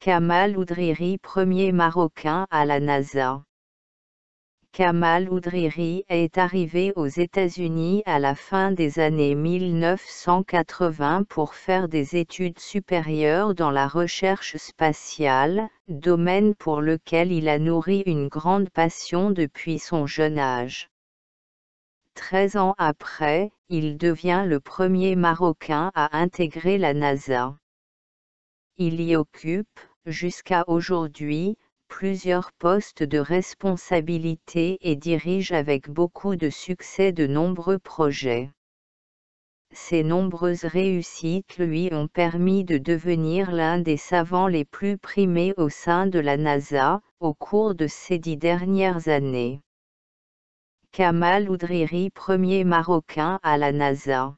Kamal Oudrihri, premier Marocain à la NASA. Kamal Oudrihri est arrivé aux États-Unis à la fin des années 1980 pour faire des études supérieures dans la recherche spatiale, domaine pour lequel il a nourri une grande passion depuis son jeune âge. 13 ans après, il devient le premier Marocain à intégrer la NASA. Il y occupe, jusqu'à aujourd'hui, plusieurs postes de responsabilité et dirige avec beaucoup de succès de nombreux projets. Ses nombreuses réussites lui ont permis de devenir l'un des savants les plus primés au sein de la NASA, au cours de ces 10 dernières années. Kamal Oudrihri, premier Marocain à la NASA.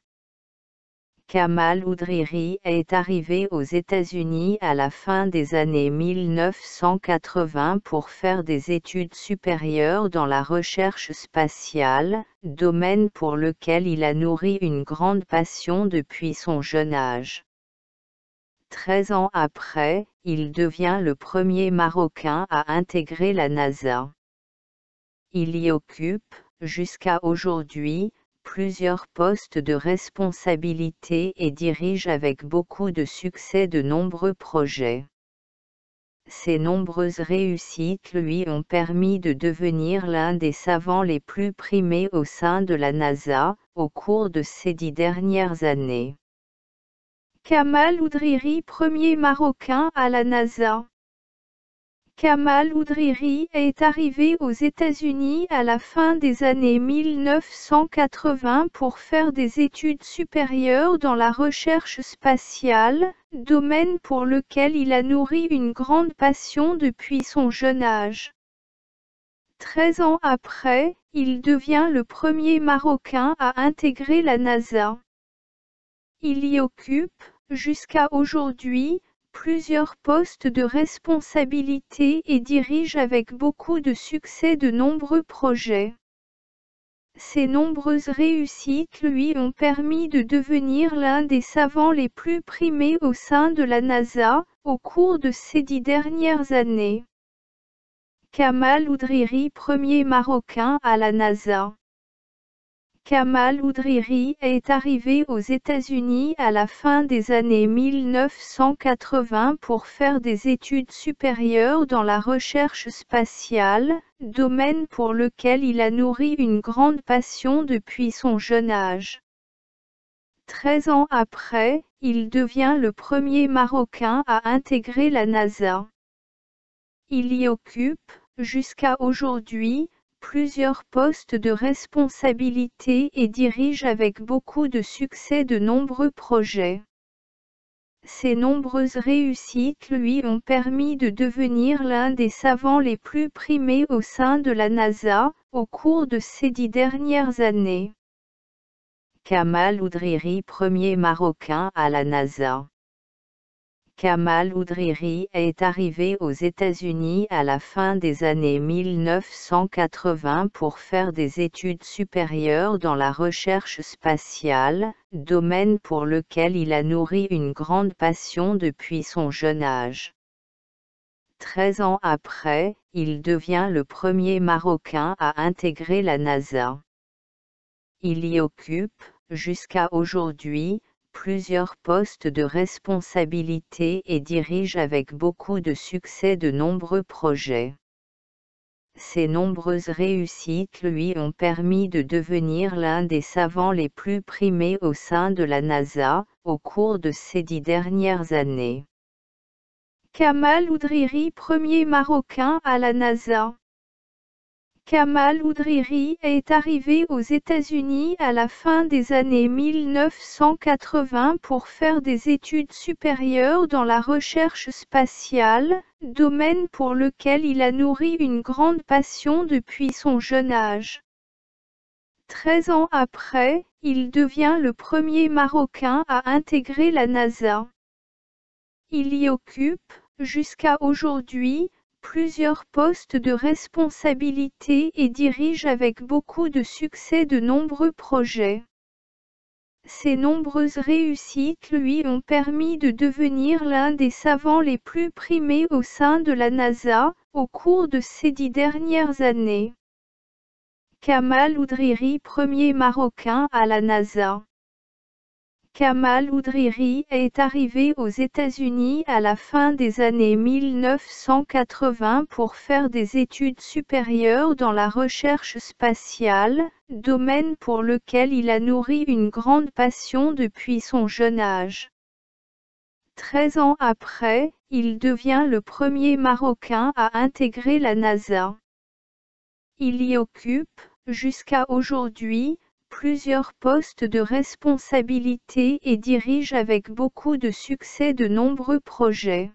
Kamal Oudrihri est arrivé aux États-Unis à la fin des années 1980 pour faire des études supérieures dans la recherche spatiale, domaine pour lequel il a nourri une grande passion depuis son jeune âge. 13 ans après, il devient le premier Marocain à intégrer la NASA. Il y occupe, jusqu'à aujourd'hui, plusieurs postes de responsabilité et dirige avec beaucoup de succès de nombreux projets. Ses nombreuses réussites lui ont permis de devenir l'un des savants les plus primés au sein de la NASA, au cours de ces 10 dernières années. Kamal Oudrihri, premier Marocain à la NASA. Kamal Oudrihri est arrivé aux États-Unis à la fin des années 1980 pour faire des études supérieures dans la recherche spatiale, domaine pour lequel il a nourri une grande passion depuis son jeune âge. 13 ans après, il devient le premier Marocain à intégrer la NASA. Il y occupe, jusqu'à aujourd'hui, plusieurs postes de responsabilité et dirige avec beaucoup de succès de nombreux projets. Ses nombreuses réussites lui ont permis de devenir l'un des savants les plus primés au sein de la NASA, au cours de ces 10 dernières années. Kamal Oudrihri, premier Marocain à la NASA. Kamal Oudrihri est arrivé aux États-Unis à la fin des années 1980 pour faire des études supérieures dans la recherche spatiale, domaine pour lequel il a nourri une grande passion depuis son jeune âge. 13 ans après, il devient le premier Marocain à intégrer la NASA. Il y occupe, jusqu'à aujourd'hui, plusieurs postes de responsabilité et dirige avec beaucoup de succès de nombreux projets. Ses nombreuses réussites lui ont permis de devenir l'un des savants les plus primés au sein de la NASA, au cours de ces 10 dernières années. Kamal Oudrihri, premier Marocain à la NASA. Kamal Oudrihri est arrivé aux États-Unis à la fin des années 1980 pour faire des études supérieures dans la recherche spatiale, domaine pour lequel il a nourri une grande passion depuis son jeune âge. 13 ans après, il devient le premier Marocain à intégrer la NASA. Il y occupe, jusqu'à aujourd'hui, plusieurs postes de responsabilité et dirige avec beaucoup de succès de nombreux projets. Ses nombreuses réussites lui ont permis de devenir l'un des savants les plus primés au sein de la NASA, au cours de ces 10 dernières années. Kamal Oudrihri, premier Marocain à la NASA. Kamal Oudrihri est arrivé aux États-Unis à la fin des années 1980 pour faire des études supérieures dans la recherche spatiale, domaine pour lequel il a nourri une grande passion depuis son jeune âge. 13 ans après, il devient le premier Marocain à intégrer la NASA. Il y occupe, jusqu'à aujourd'hui, plusieurs postes de responsabilité et dirige avec beaucoup de succès de nombreux projets. Ses nombreuses réussites lui ont permis de devenir l'un des savants les plus primés au sein de la NASA, au cours de ces 10 dernières années. Kamal Oudriri, premier Marocain à la NASA. Kamal Oudriri est arrivé aux États-Unis à la fin des années 1980 pour faire des études supérieures dans la recherche spatiale, domaine pour lequel il a nourri une grande passion depuis son jeune âge. 13 ans après, il devient le premier Marocain à intégrer la NASA. Il y occupe, jusqu'à aujourd'hui, plusieurs postes de responsabilité et dirige avec beaucoup de succès de nombreux projets.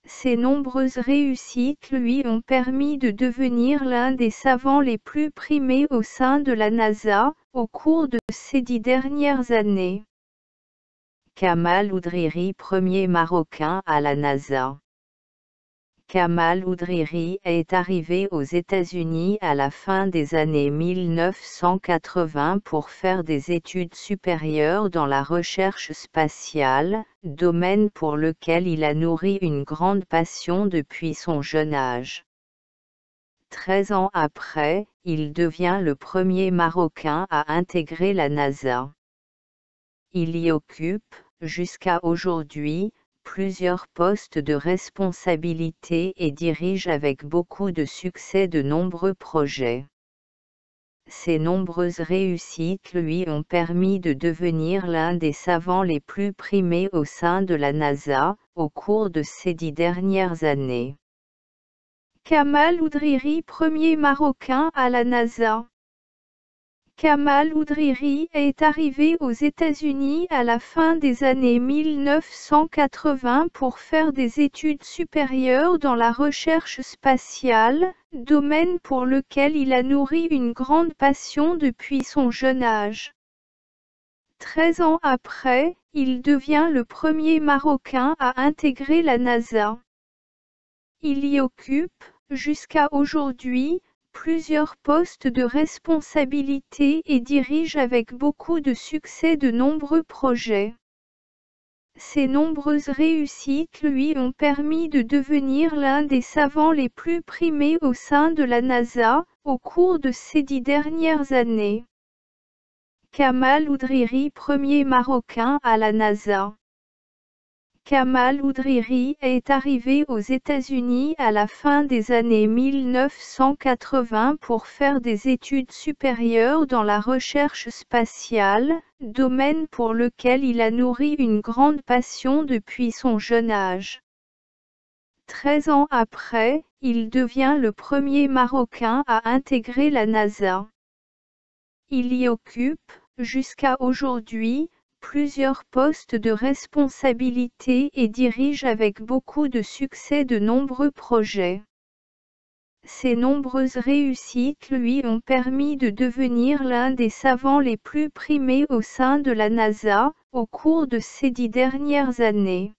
Ses nombreuses réussites lui ont permis de devenir l'un des savants les plus primés au sein de la NASA, au cours de ces 10 dernières années. Kamal Oudriri, premier Marocain à la NASA. Kamal Oudriri est arrivé aux États-Unis à la fin des années 1980 pour faire des études supérieures dans la recherche spatiale, domaine pour lequel il a nourri une grande passion depuis son jeune âge. 13 ans après, il devient le premier Marocain à intégrer la NASA. Il y occupe, jusqu'à aujourd'hui, plusieurs postes de responsabilité et dirige avec beaucoup de succès de nombreux projets. Ses nombreuses réussites lui ont permis de devenir l'un des savants les plus primés au sein de la NASA, au cours de ces 10 dernières années. Kamal Oudriri, premier Marocain à la NASA. Kamal Oudriri est arrivé aux États-Unis à la fin des années 1980 pour faire des études supérieures dans la recherche spatiale, domaine pour lequel il a nourri une grande passion depuis son jeune âge. 13 ans après, il devient le premier Marocain à intégrer la NASA. Il y occupe, jusqu'à aujourd'hui, plusieurs postes de responsabilité et dirige avec beaucoup de succès de nombreux projets. Ses nombreuses réussites lui ont permis de devenir l'un des savants les plus primés au sein de la NASA, au cours de ces 10 dernières années. Kamal Oudriri, premier Marocain à la NASA. Kamal Oudriri est arrivé aux États-Unis à la fin des années 1980 pour faire des études supérieures dans la recherche spatiale, domaine pour lequel il a nourri une grande passion depuis son jeune âge. 13 ans après, il devient le premier Marocain à intégrer la NASA. Il y occupe, jusqu'à aujourd'hui, plusieurs postes de responsabilité et dirige avec beaucoup de succès de nombreux projets. Ses nombreuses réussites lui ont permis de devenir l'un des savants les plus primés au sein de la NASA, au cours de ces 10 dernières années.